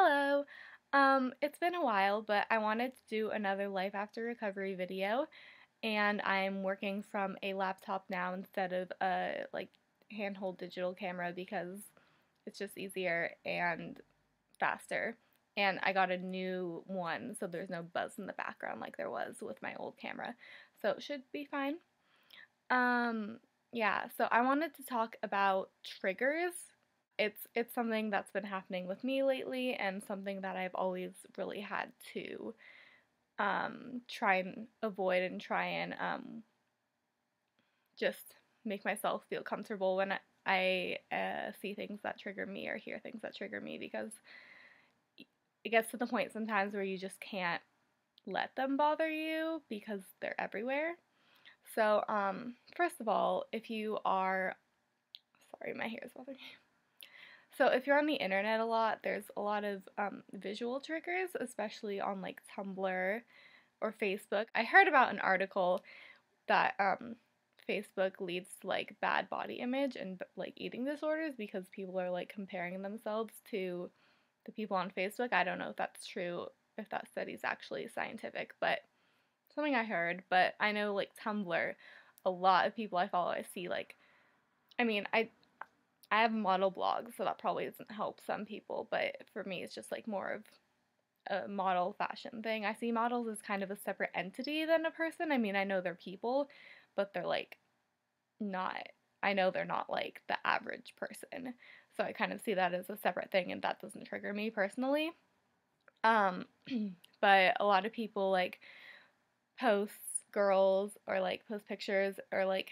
Hello. It's been a while, but I wanted to do another life after recovery video, and I'm working from a laptop now instead of a handheld digital camera because it's just easier and faster. And I got a new one, so there's no buzz in the background like there was with my old camera. So it should be fine. Um, yeah, so I wanted to talk about triggers. It's something that's been happening with me lately and something that I've always really had to try and avoid and try and just make myself feel comfortable when I see things that trigger me or hear things that trigger me, because it gets to the point sometimes where you just can't let them bother you because they're everywhere. So, first of all, if you are, sorry, my hair is bothering me. So if you're on the internet a lot, there's a lot of visual triggers, especially on like Tumblr or Facebook. I heard about an article that Facebook leads to like bad body image and like eating disorders because people are like comparing themselves to the people on Facebook. I don't know if that's true, if that study's actually scientific, but something I heard. But I know like Tumblr, a lot of people I follow, I see like, I mean, I have a model blog, so that probably doesn't help some people, but for me it's just like more of a model fashion thing. I see models as kind of a separate entity than a person. I mean, I know they're people, but they're like not, I know they're not like the average person. So I kind of see that as a separate thing, and that doesn't trigger me personally. Um, but a lot of people like post girls or like post pictures or like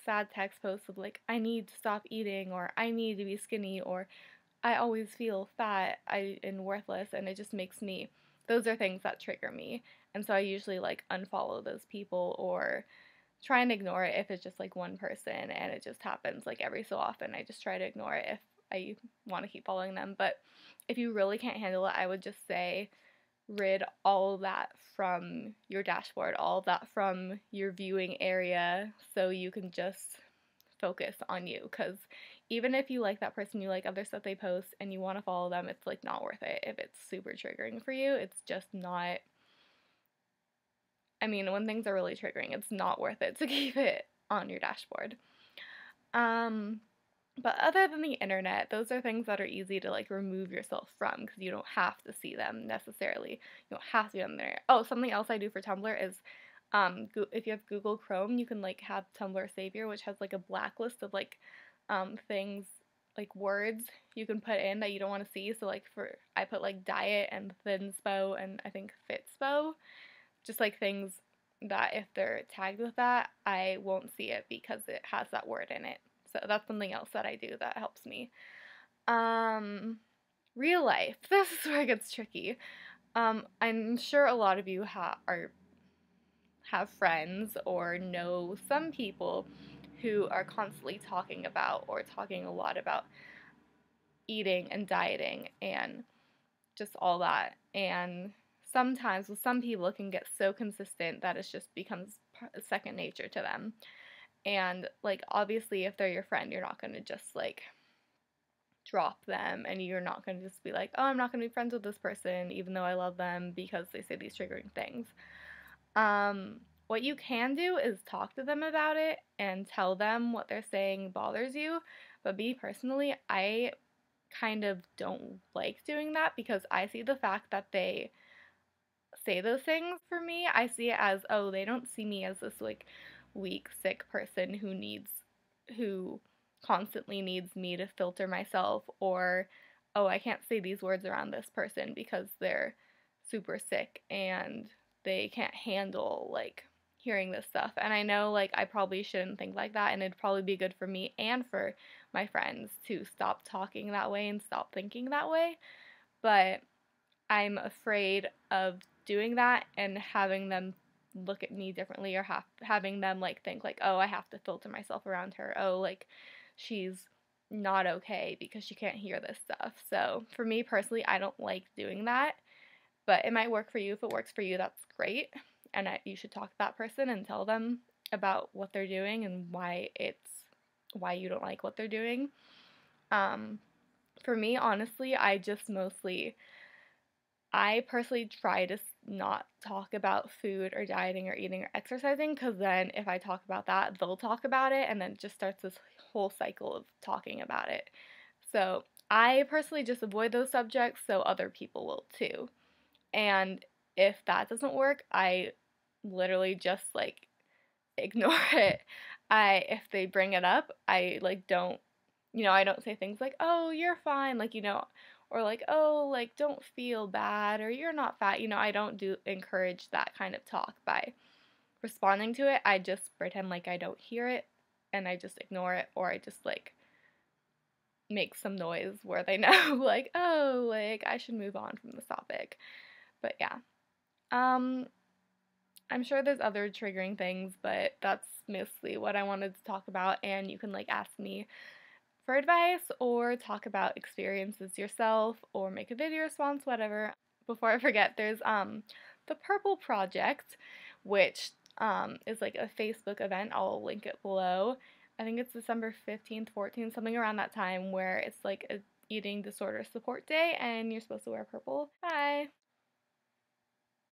sad text posts of like, I need to stop eating, or I need to be skinny, or I always feel fat and worthless, and it just makes me, those are things that trigger me. And so I usually like unfollow those people or try and ignore it if it's just like one person and it just happens like every so often. I just try to ignore it if I want to keep following them. But if you really can't handle it, I would just say rid all of that from your dashboard, all of that from your viewing area, so you can just focus on you. Because even if you like that person, you like other stuff they post, and you want to follow them, it's like not worth it if it's super triggering for you. It's just not, I mean, when things are really triggering, it's not worth it to keep it on your dashboard. Um, but other than the internet, those are things that are easy to like remove yourself from because you don't have to see them necessarily. You don't have to be on there. Oh, something else I do for Tumblr is if you have Google Chrome, you can like have Tumblr Savior, which has like a blacklist of like things, like words you can put in that you don't want to see. So like I put like diet and thinspo and I think fitspo, just like things that if they're tagged with that, I won't see it because it has that word in it. So that's something else that I do that helps me. Um, Real life. This is where it gets tricky. I'm sure a lot of you have friends or know some people who are constantly talking about or talking a lot about eating and dieting and just all that. And sometimes with some people it can get so consistent that it just becomes second nature to them. And like obviously if they're your friend, you're not going to just like drop them, and you're not going to just be like, oh, I'm not going to be friends with this person even though I love them because they say these triggering things. What you can do is talk to them about it and tell them what they're saying bothers you. But me personally, I kind of don't like doing that because I see the fact that they say those things, for me, I see it as, oh, they don't see me as this like weak, sick person who constantly needs me to filter myself, or oh, I can't say these words around this person because they're super sick and they can't handle like hearing this stuff. And I know like I probably shouldn't think like that, and it'd probably be good for me and for my friends to stop talking that way and stop thinking that way. But I'm afraid of doing that and having them look at me differently, or having them like think like, oh, I have to filter myself around her. Oh, like she's not okay because she can't hear this stuff. So for me personally, I don't like doing that, but it might work for you. If it works for you, that's great. And you should talk to that person and tell them about what they're doing and why you don't like what they're doing. For me, honestly, I just mostly I personally try to not talk about food or dieting or eating or exercising, because then if I talk about that, they'll talk about it, and then it just starts this whole cycle of talking about it. So I personally just avoid those subjects so other people will too. And if that doesn't work, I literally just like ignore it. If they bring it up, I like don't, I don't say things like, "Oh, you're fine," like, or like, "Oh, like don't feel bad," or "You're not fat." I don't do encourage that kind of talk by responding to it. I just pretend like I don't hear it and I just ignore it, or I just like make some noise where they know like, "Oh, like I should move on from this topic." But yeah. Um I'm sure there's other triggering things, but that's mostly what I wanted to talk about, and you can like ask me for advice or talk about experiences yourself or make a video response, whatever. Before I forget, there's the Purple Project, which is like a Facebook event. I'll link it below. I think it's December 15th, 14th, something around that time, where it's like a eating disorder support day and you're supposed to wear purple. Bye.